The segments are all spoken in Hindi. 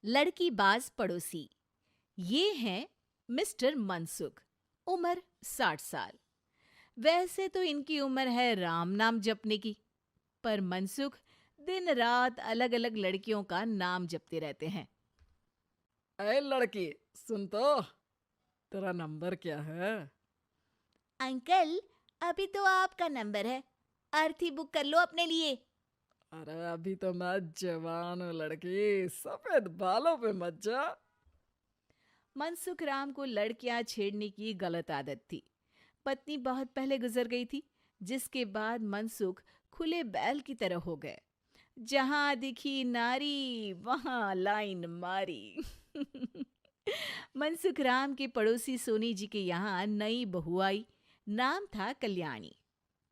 लड़की बाज पड़ोसी। ये हैं मिस्टर मनसुख। उम्र 60 साल। वैसे तो इनकी उम्र है राम नाम जपने की, पर मनसुख दिन रात अलग अलग लड़कियों का नाम जपते रहते हैं। अरे लड़की, सुन तो, तेरा नंबर क्या है? अंकल, अभी तो आपका नंबर है। अर्थी बुक कर लो अपने लिए। अरे अभी तो मैं जवान हूँ लड़की, सफेद बालों पे मत जा। मनसुख राम को लड़कियां छेड़ने की गलत आदत थी। पत्नी बहुत पहले गुजर गई थी, जिसके बाद मनसुख खुले बैल की तरह हो गए। जहां दिखी नारी वहां लाइन मारी। मनसुख राम के पड़ोसी सोनी जी के यहाँ नई बहू आई। नाम था कल्याणी।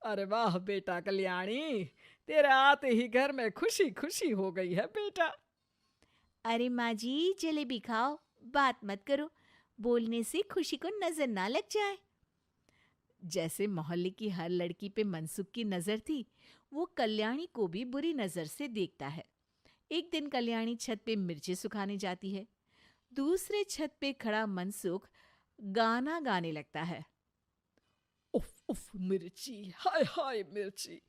अरे वाह बेटा कल्याणी, तेरे आते ही घर में खुशी खुशी हो गई है बेटा। अरे माँ जी, जलेबी खाओ, बात मत करो, बोलने से खुशी को नजर ना लग जाए। जैसे मोहल्ले की हर लड़की पे मनसुख की नजर थी, वो कल्याणी को भी बुरी नजर से देखता है। एक दिन कल्याणी छत पे मिर्ची सुखाने जाती है। दूसरे छत पे खड़ा मनसुख गाना गाने लगता है। उफ उफ मिर्ची, हाय हाय मिर्ची,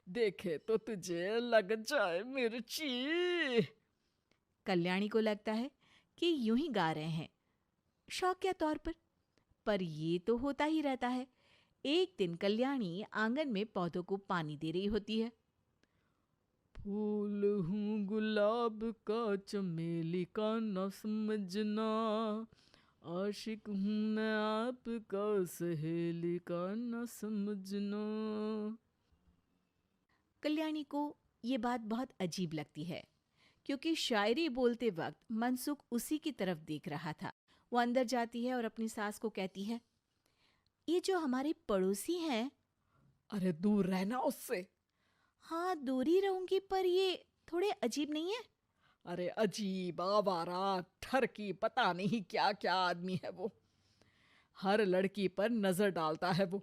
देखे तो तुझे लग जाए मिर्ची। कल्याणी को लगता है कि यूं ही गा रहे हैं, शौकिया तौर पर ये तो होता ही रहता है। एक दिन कल्याणी आंगन में पौधों को पानी दे रही होती है। फूल हूँ गुलाब का, चमेली का न समझना, आशिक हूँ मैं आपका, सहेली का न समझना। कल्याणी को ये बात बहुत अजीब लगती है, क्योंकि शायरी बोलते वक्त मनसुख उसी की तरफ देख रहा था। वो अंदर जाती है और अपनी सास को कहती है, ये जो हमारे पड़ोसी हैं। अरे दूर रहना उससे। हाँ, दूरी रहूंगी, पर ये थोड़े अजीब नहीं है? अरे अजीब, आवारा, ठरकी, पता नहीं क्या क्या आदमी है वो। हर लड़की पर नजर डालता है वो।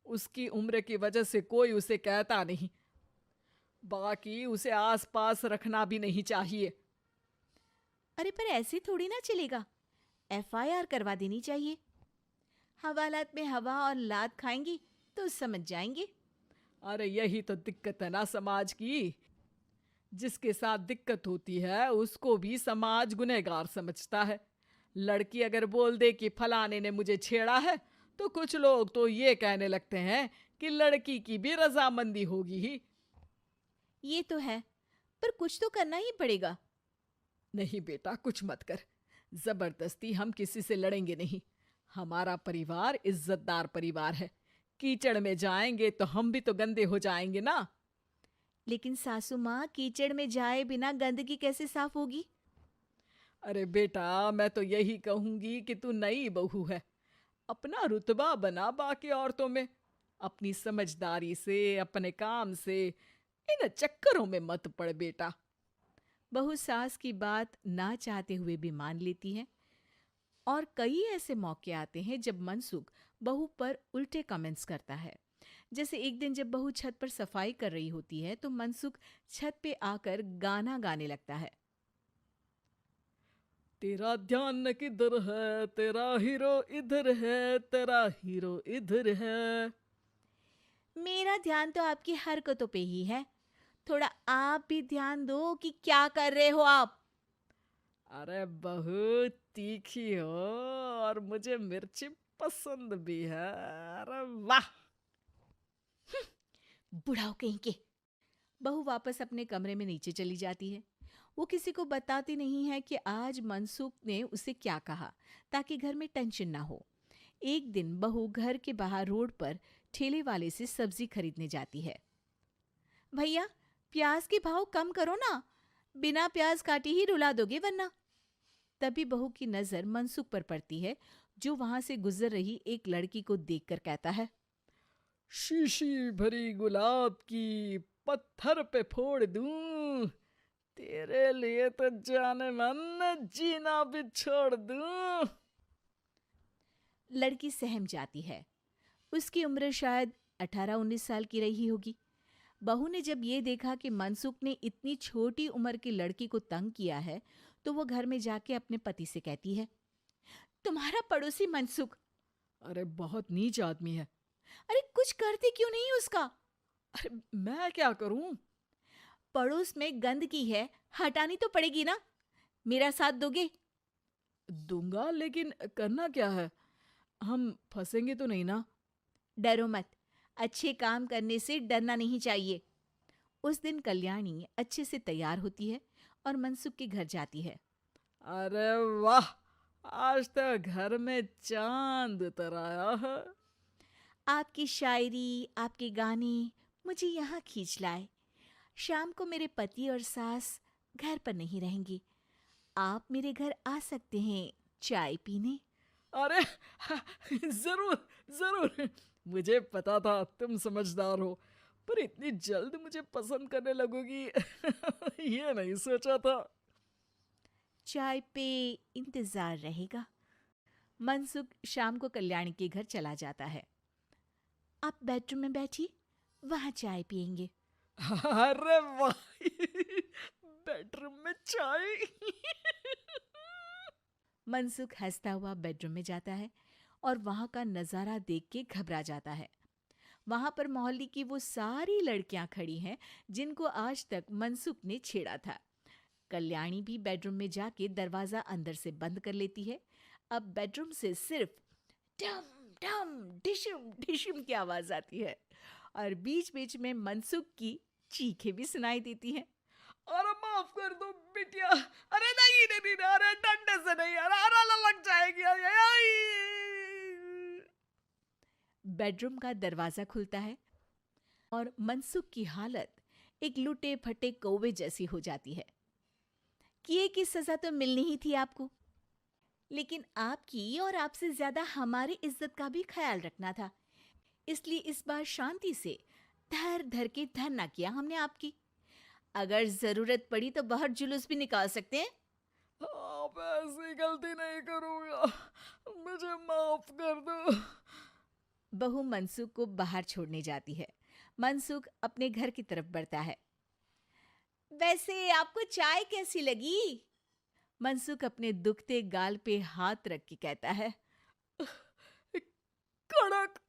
उसकी उम्र की वजह से कोई उसे कहता नहीं। बाकी उसे आसपास रखना भी नहीं चाहिए। अरे पर ऐसे थोड़ी ना चलेगा, एफआईआर करवा देनी चाहिए। हवालात में हवा और लात खाएंगी तो समझ जाएंगे। अरे यही तो दिक्कत है ना समाज की। जिसके साथ दिक्कत होती है उसको भी समाज गुनहगार समझता है। लड़की अगर बोल दे कि फलाने ने मुझे छेड़ा है, तो कुछ लोग तो ये कहने लगते हैं कि लड़की की भी रजामंदी होगी ही। ये तो है, पर कुछ तो करना ही पड़ेगा। नहीं बेटा, कुछ मत कर। जबरदस्ती हम किसी से लड़ेंगे नहीं। हमारा परिवार इज्जतदार परिवार है। कीचड़ में जाएंगे तो हम भी तो गंदे हो जाएंगे ना। लेकिन सासू माँ, कीचड़ में जाए बिना गंदगी कैसे साफ होगी? अरे बेटा, मैं तो यही कहूंगी कि तू नई बहू है। अपना रुतबा बना बाकी औरतों में। अपनी समझदारी से, अपने काम से इन चक्करों में मत पड़ बेटा। बहू सास की बात ना चाहते हुए भी मान लेती है। और कई ऐसे मौके आते हैं जब मनसुख बहू पर उल्टे कमेंट्स करता है। जैसे एक दिन जब बहू छत पर सफाई कर रही होती है, तो मनसुख छत पे आकर गाना गाने लगता है। तेरा ध्यान किधर है, तेरा हीरो इधर है, तेरा हीरो इधर है। मेरा ध्यान तो आपकी हरकतों पे ही है। थोड़ा आप भी ध्यान दो कि क्या कर रहे हो आप। अरे बहुत तीखी हो, और मुझे मिर्ची पसंद भी है। अरे वाह। बुढ़ाओ कहीं के। बहू वापस अपने कमरे में नीचे चली जाती है। वो किसी को बताती नहीं है कि आज मनसुख ने उसे क्या कहा, ताकि घर में टेंशन ना हो। एक दिन बहू घर के बाहर रोड पर ठेले वाले से सब्जी खरीदने जाती है। भैया, प्याज के भाव कम करो ना, बिना प्याज काटे ही रुला दोगे वरना। तभी बहू की नजर मनसुख पर पड़ती है, जो वहां से गुजर रही एक लड़की को देखकर कहता है, शीशी भरी गुलाब की, पत्थर पे फोड़ दूं। तेरे लिए तो जाने मन जीना भी छोड़ दूं। लड़की सहम जाती है। उसकी उम्र शायद 18-19 साल की रही होगी। बहू ने जब ये देखा कि मनसुख ने इतनी छोटी उम्र की लड़की को तंग किया है, तो वो घर में जाके अपने पति से कहती है, तुम्हारा पड़ोसी मनसुख, अरे बहुत नीच आदमी है। अरे कुछ करते क्यों नहीं उसका? अरे मैं क्या करूं? पड़ोस में गंदगी है, हटानी तो पड़ेगी ना। मेरा साथ दोगे? दूंगा, लेकिन करना क्या है? हम फंसेंगे तो नहीं ना? डरो मत, अच्छे काम करने से डरना नहीं चाहिए। उस दिन कल्याणी अच्छे से तैयार होती है और मनसुख के घर जाती है। अरे वाह, आज तो घर में चांद उतर आया है। आपकी शायरी, आपके गाने मुझे यहाँ खींच लाए। शाम को मेरे पति और सास घर पर नहीं रहेंगे। आप मेरे घर आ सकते हैं चाय पीने। अरे जरूर जरूर, मुझे पता था तुम समझदार हो, पर इतनी जल्द मुझे पसंद करने लगोगी ये नहीं सोचा था। चाय पे इंतजार रहेगा। मनसुख शाम को कल्याणी के घर चला जाता है। आप बेडरूम में बैठिए, वहां चाय पियेंगे। अरे वाह बेडरूम में चाय मनसुख हंसता हुआ बेडरूम में जाता है और वहां का नजारा देख के घबरा जाता है। वहां पर मोहल्ले की वो सारी लड़कियां खड़ी हैं जिनको आज तक मनसुख ने छेड़ा था। कल्याणी भी बेडरूम में जाके दरवाजा अंदर से बंद कर लेती है। अब बेडरूम से सिर्फ डम डम डिशम डिशम की आवाज आती है और बीच बीच में मनसुख की चीखें भी सुनाई देती हैं। अरे माफ कर दो बिटिया, अरे नहीं नहीं नहीं, अरे डंडे से नहीं, अरे अरे लग जाएगी, अरे आई। बेडरूम का दरवाजा खुलता है और मनसुख की हालत एक लुटे फटे कौवे जैसी हो जाती है। किए की सजा तो मिलनी ही थी आपको, लेकिन आपकी और आपसे ज्यादा हमारी इज्जत का भी ख्याल रखना था। इसलिए इस बार शांति से धर धर के धरना किया हमने आपकी। अगर जरूरत पड़ी तो बाहर जुलूस भी निकाल सकते हैं। आप ऐसी गलती नहीं करूंगा, मुझे माफ कर दो। बहू मनसुख को बाहर छोड़ने जाती है। मनसुख अपने घर की तरफ बढ़ता है। वैसे आपको चाय कैसी लगी? मनसुख अपने दुखते गाल पे हाथ रख के कहता है, कड़क